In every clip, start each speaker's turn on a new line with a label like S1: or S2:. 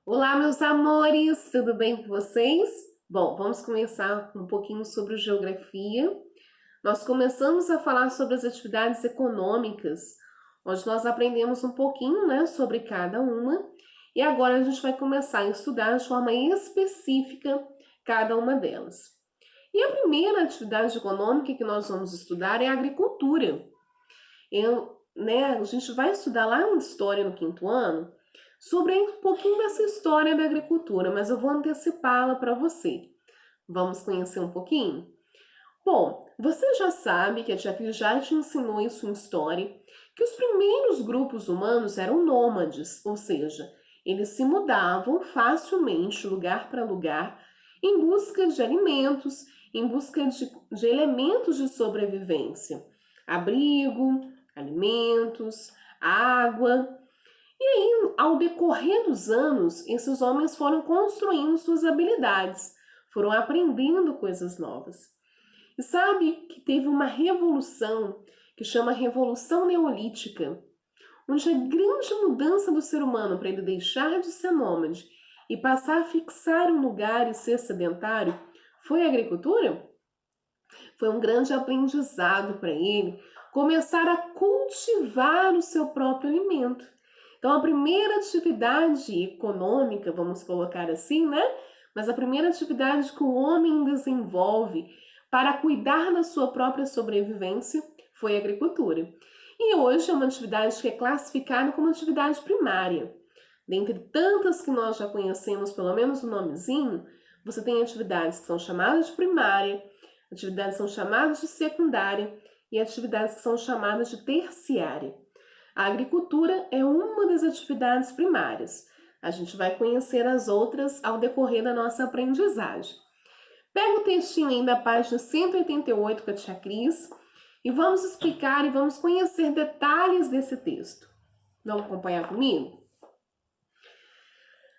S1: Olá, meus amores, tudo bem com vocês? Bom, vamos começar um pouquinho sobre geografia. Nós começamos a falar sobre as atividades econômicas, onde nós aprendemos um pouquinho, né, sobre cada uma, e agora a gente vai começar a estudar de forma específica cada uma delas. E a primeira atividade econômica que nós vamos estudar é a agricultura. A gente vai estudar lá em História no quinto ano sobre um pouquinho dessa história da agricultura, mas eu vou antecipá-la para você. Vamos conhecer um pouquinho? Bom, você já sabe que a Tia Cris já te ensinou isso em história, que os primeiros grupos humanos eram nômades, ou seja, eles se mudavam facilmente de lugar para lugar em busca de alimentos, em busca de elementos de sobrevivência, abrigo, alimentos, água. E aí, ao decorrer dos anos, esses homens foram construindo suas habilidades, foram aprendendo coisas novas. E sabe que teve uma revolução que chama Revolução Neolítica, onde a grande mudança do ser humano para ele deixar de ser nômade e passar a fixar um lugar e ser sedentário foi a agricultura? Foi um grande aprendizado para ele começar a cultivar o seu próprio alimento. Então, a primeira atividade econômica, vamos colocar assim, né? Mas a primeira atividade que o homem desenvolve para cuidar da sua própria sobrevivência foi a agricultura. E hoje é uma atividade que é classificada como atividade primária. Dentre tantas que nós já conhecemos, pelo menos o nomezinho, você tem atividades que são chamadas de primária, atividades que são chamadas de secundária e atividades que são chamadas de terciária. A agricultura é uma das atividades primárias. A gente vai conhecer as outras ao decorrer da nossa aprendizagem. Pega o textinho aí da página 188 com a Tia Cris e vamos explicar e vamos conhecer detalhes desse texto. Vamos acompanhar comigo?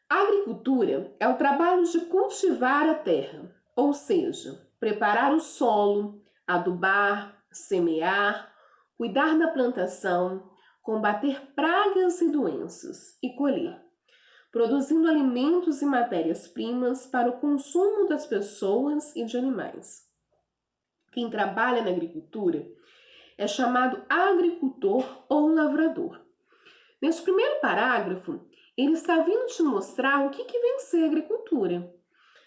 S1: A agricultura é o trabalho de cultivar a terra, ou seja, preparar o solo, adubar, semear, cuidar da plantação, combater pragas e doenças e colher, produzindo alimentos e matérias-primas para o consumo das pessoas e de animais. Quem trabalha na agricultura é chamado agricultor ou lavrador. Neste primeiro parágrafo, ele está vindo te mostrar o que vem ser agricultura.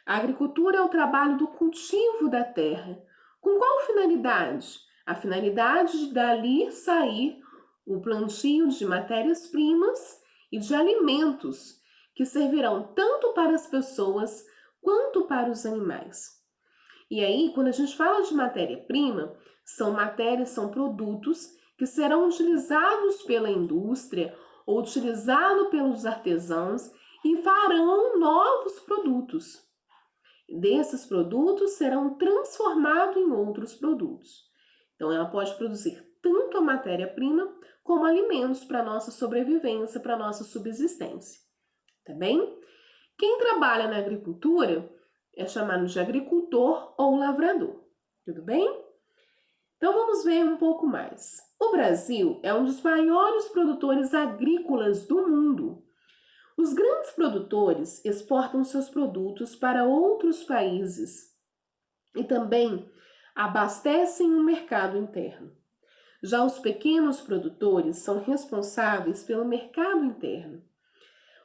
S1: A agricultura é o trabalho do cultivo da terra. Com qual finalidade? A finalidade de dali sair o plantio de matérias-primas e de alimentos que servirão tanto para as pessoas quanto para os animais. E aí, quando a gente fala de matéria-prima, são produtos que serão utilizados pela indústria ou utilizados pelos artesãos e farão novos produtos. Desses produtos serão transformados em outros produtos. Então, ela pode produzir tanto a matéria-prima como alimentos para a nossa sobrevivência, para a nossa subsistência. Tá bem? Quem trabalha na agricultura é chamado de agricultor ou lavrador. Tudo bem? Então vamos ver um pouco mais. O Brasil é um dos maiores produtores agrícolas do mundo. Os grandes produtores exportam seus produtos para outros países e também abastecem o mercado interno. Já os pequenos produtores são responsáveis pelo mercado interno,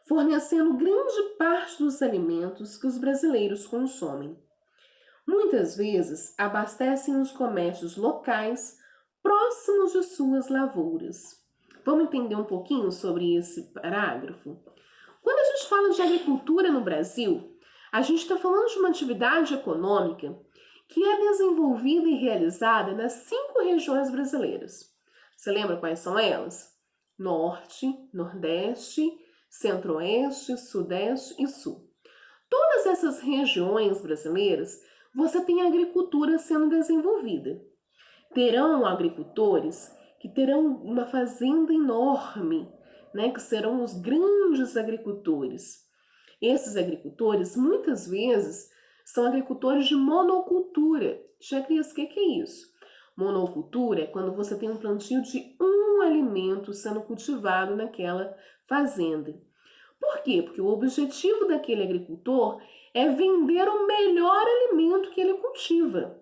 S1: fornecendo grande parte dos alimentos que os brasileiros consomem. Muitas vezes abastecem os comércios locais próximos de suas lavouras. Vamos entender um pouquinho sobre esse parágrafo? Quando a gente fala de agricultura no Brasil, a gente está falando de uma atividade econômica que é desenvolvida e realizada nas 5 regiões brasileiras. Você lembra quais são elas? Norte, Nordeste, Centro-Oeste, Sudeste e Sul. Todas essas regiões brasileiras, você tem agricultura sendo desenvolvida. Terão agricultores que terão uma fazenda enorme, né, que serão os grandes agricultores. Esses agricultores, muitas vezes, são agricultores de monocultura. Já Cris, o que é isso? Monocultura é quando você tem um plantio de um alimento sendo cultivado naquela fazenda. Por quê? Porque o objetivo daquele agricultor é vender o melhor alimento que ele cultiva.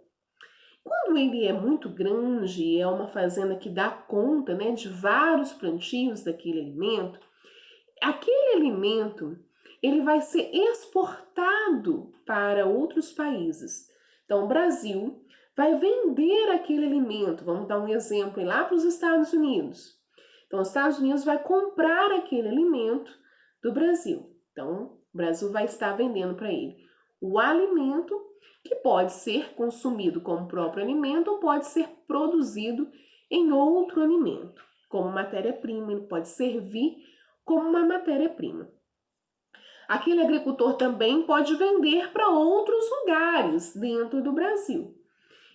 S1: Quando ele é muito grande, é uma fazenda que dá conta, né, de vários plantios daquele alimento, aquele alimento ele vai ser exportado para outros países. Então, o Brasil vai vender aquele alimento, vamos dar um exemplo, lá para os Estados Unidos. Então, os Estados Unidos vai comprar aquele alimento do Brasil. Então, o Brasil vai estar vendendo para ele o alimento que pode ser consumido como próprio alimento ou pode ser produzido em outro alimento, como matéria-prima, ele pode servir como uma matéria-prima. Aquele agricultor também pode vender para outros lugares dentro do Brasil.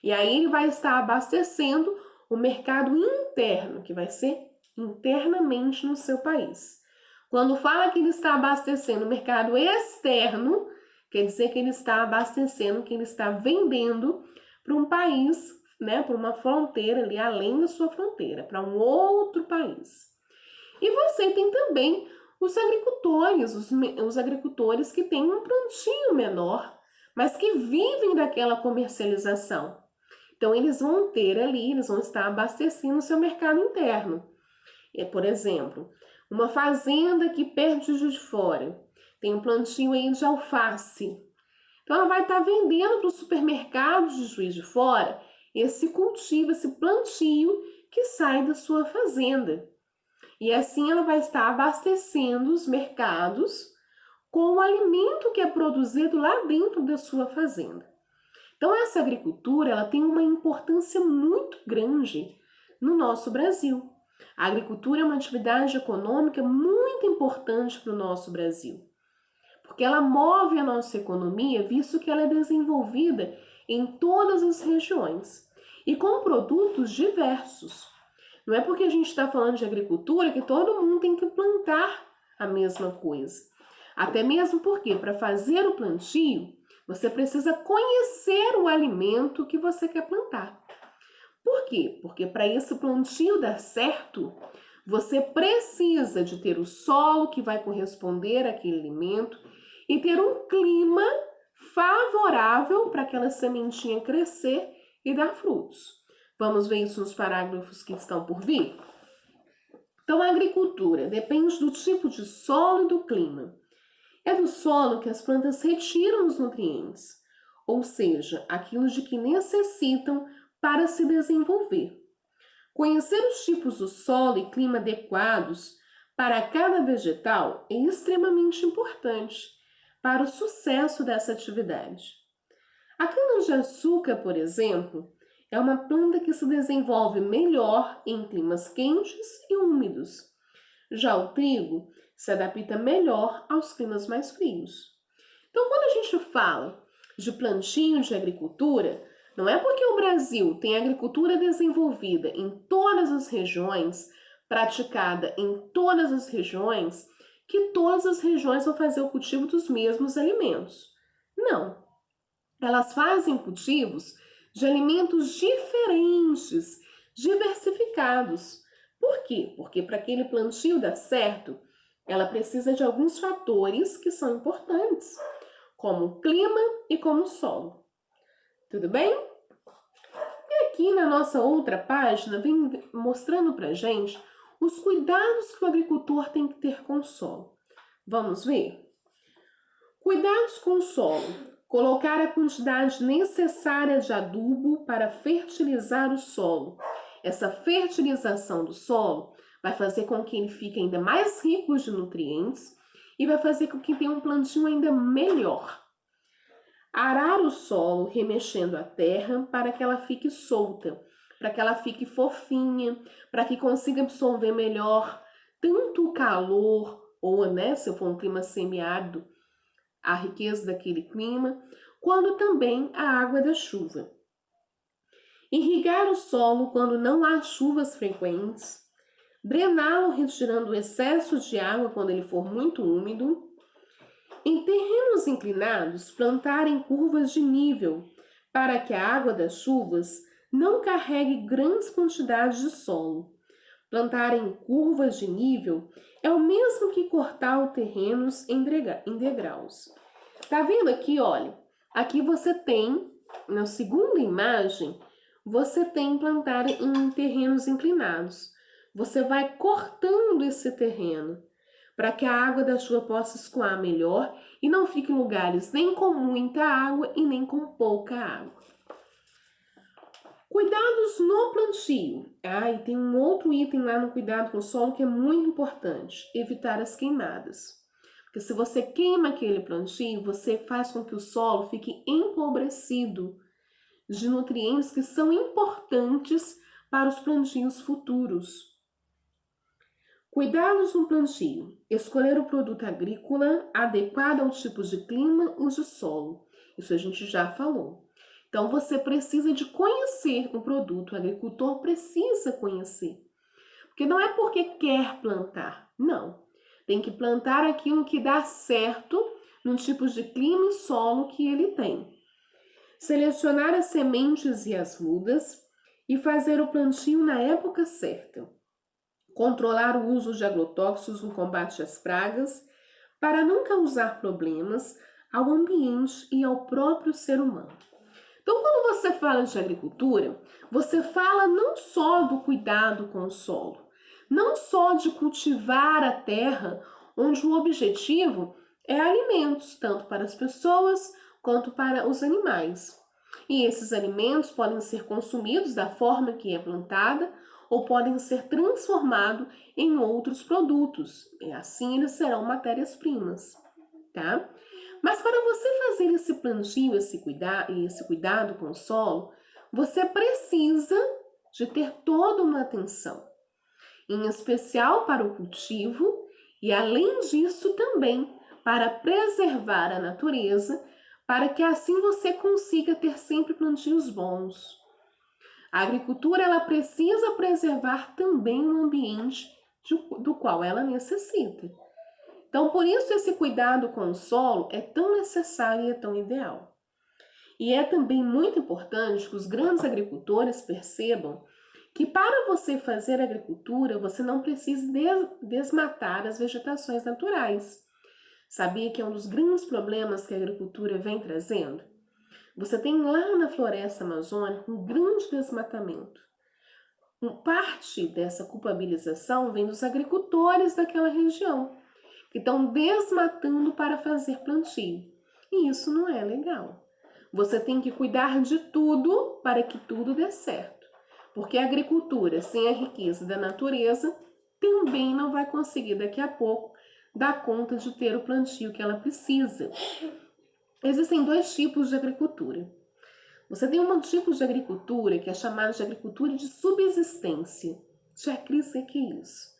S1: E aí ele vai estar abastecendo o mercado interno, que vai ser internamente no seu país. Quando fala que ele está abastecendo o mercado externo, quer dizer que ele está abastecendo, que ele está vendendo para um país, né, para uma fronteira ali além da sua fronteira, para um outro país. E você tem também os agricultores, os agricultores que têm um plantio menor, mas que vivem daquela comercialização. Então, eles vão ter ali, eles vão estar abastecendo o seu mercado interno. Por exemplo, uma fazenda aqui perto de Juiz de Fora, tem um plantio aí de alface. Então, ela vai estar vendendo para os supermercados de Juiz de Fora esse cultivo, esse plantio que sai da sua fazenda. E assim ela vai estar abastecendo os mercados com o alimento que é produzido lá dentro da sua fazenda. Então essa agricultura, ela tem uma importância muito grande no nosso Brasil. A agricultura é uma atividade econômica muito importante para o nosso Brasil, porque ela move a nossa economia, visto que ela é desenvolvida em todas as regiões e com produtos diversos. Não é porque a gente está falando de agricultura que todo mundo tem que plantar a mesma coisa. Até mesmo porque, para fazer o plantio, você precisa conhecer o alimento que você quer plantar. Por quê? Porque para esse plantio dar certo, você precisa de ter o solo que vai corresponder àquele alimento e ter um clima favorável para aquela sementinha crescer e dar frutos. Vamos ver isso nos parágrafos que estão por vir? Então, a agricultura depende do tipo de solo e do clima. É do solo que as plantas retiram os nutrientes, ou seja, aquilo de que necessitam para se desenvolver. Conhecer os tipos do solo e clima adequados para cada vegetal é extremamente importante para o sucesso dessa atividade. A cana-de-açúcar, por exemplo, é uma planta que se desenvolve melhor em climas quentes e úmidos. Já o trigo se adapta melhor aos climas mais frios. Então, quando a gente fala de plantio de agricultura, não é porque o Brasil tem agricultura desenvolvida em todas as regiões, praticada em todas as regiões, que todas as regiões vão fazer o cultivo dos mesmos alimentos. Não. Elas fazem cultivos de alimentos diferentes, diversificados. Por quê? Porque para aquele plantio dar certo, ela precisa de alguns fatores que são importantes, como o clima e como o solo. Tudo bem? E aqui na nossa outra página vem mostrando para gente os cuidados que o agricultor tem que ter com o solo. Vamos ver? Cuidados com o solo. Colocar a quantidade necessária de adubo para fertilizar o solo. Essa fertilização do solo vai fazer com que ele fique ainda mais rico de nutrientes e vai fazer com que tenha um plantio ainda melhor. Arar o solo remexendo a terra para que ela fique solta, para que ela fique fofinha, para que consiga absorver melhor tanto o calor, ou se for um clima semiárido, a riqueza daquele clima, quando também a água da chuva. Irrigar o solo quando não há chuvas frequentes, drená-lo retirando o excesso de água quando ele for muito úmido. Em terrenos inclinados, plantar em curvas de nível, para que a água das chuvas não carregue grandes quantidades de solo. Plantar em curvas de nível é o mesmo que cortar o terreno em degraus. Tá vendo aqui, olha? Aqui você tem, na segunda imagem, você tem plantar em terrenos inclinados. Você vai cortando esse terreno para que a água da chuva possa escoar melhor e não fique em lugares nem com muita água e nem com pouca água. Cuidados no plantio. E tem um outro item lá no cuidado com o solo que é muito importante: evitar as queimadas. Porque se você queima aquele plantio, você faz com que o solo fique empobrecido de nutrientes que são importantes para os plantios futuros. Cuidados no plantio. Escolher o produto agrícola adequado ao tipo de clima e de solo. Isso a gente já falou. Então, você precisa de conhecer o produto, o agricultor precisa conhecer. Porque não é porque quer plantar, não. Tem que plantar aquilo que dá certo no tipo de clima e solo que ele tem. Selecionar as sementes e as mudas e fazer o plantio na época certa. Controlar o uso de agrotóxicos no combate às pragas para não causar problemas ao ambiente e ao próprio ser humano. Então, quando você fala de agricultura, você fala não só do cuidado com o solo, não só de cultivar a terra, onde o objetivo é alimentos, tanto para as pessoas quanto para os animais. E esses alimentos podem ser consumidos da forma que é plantada ou podem ser transformados em outros produtos. E assim eles serão matérias-primas, tá? Mas para você fazer esse plantio, esse cuidado com o solo, você precisa de ter toda uma atenção, em especial para o cultivo e, além disso, também para preservar a natureza, para que assim você consiga ter sempre plantios bons. A agricultura ela precisa preservar também o ambiente do qual ela necessita. Então, por isso esse cuidado com o solo é tão necessário e é tão ideal. E é também muito importante que os grandes agricultores percebam que para você fazer agricultura, você não precisa desmatar as vegetações naturais. Sabia que é um dos grandes problemas que a agricultura vem trazendo? Você tem lá na floresta amazônica um grande desmatamento. Parte dessa culpabilização vem dos agricultores daquela região, que estão desmatando para fazer plantio. E isso não é legal. Você tem que cuidar de tudo para que tudo dê certo. Porque a agricultura, sem a riqueza da natureza, também não vai conseguir daqui a pouco dar conta de ter o plantio que ela precisa. Existem dois tipos de agricultura. Você tem um tipo de agricultura que é chamada de agricultura de subsistência. Já Cris, o que é isso?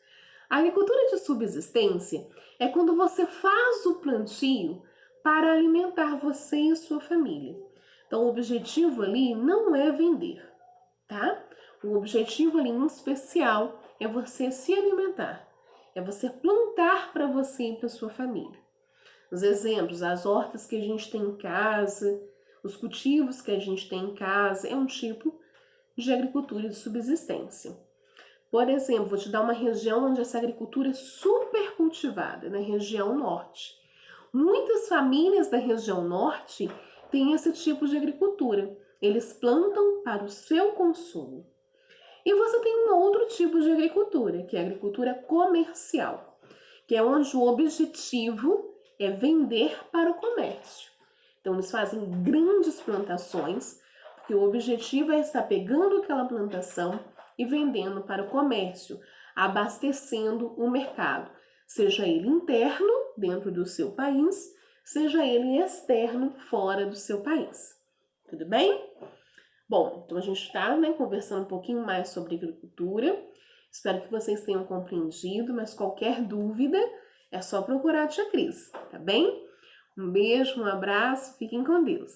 S1: A agricultura de subsistência é quando você faz o plantio para alimentar você e sua família. Então, o objetivo ali não é vender, tá? O objetivo ali em especial é você se alimentar, é você plantar para você e para sua família. Os exemplos, as hortas que a gente tem em casa, os cultivos que a gente tem em casa, é um tipo de agricultura de subsistência. Por exemplo, vou te dar uma região onde essa agricultura é super cultivada, na região norte. Muitas famílias da região norte têm esse tipo de agricultura. Eles plantam para o seu consumo. E você tem um outro tipo de agricultura, que é a agricultura comercial, que é onde o objetivo é vender para o comércio. Então, eles fazem grandes plantações, porque o objetivo é estar pegando aquela plantação e vendendo para o comércio, abastecendo o mercado, seja ele interno, dentro do seu país, seja ele externo, fora do seu país. Tudo bem? Bom, então a gente está conversando um pouquinho mais sobre agricultura. Espero que vocês tenham compreendido, mas qualquer dúvida é só procurar a Tia Cris, tá bem? Um beijo, um abraço, fiquem com Deus.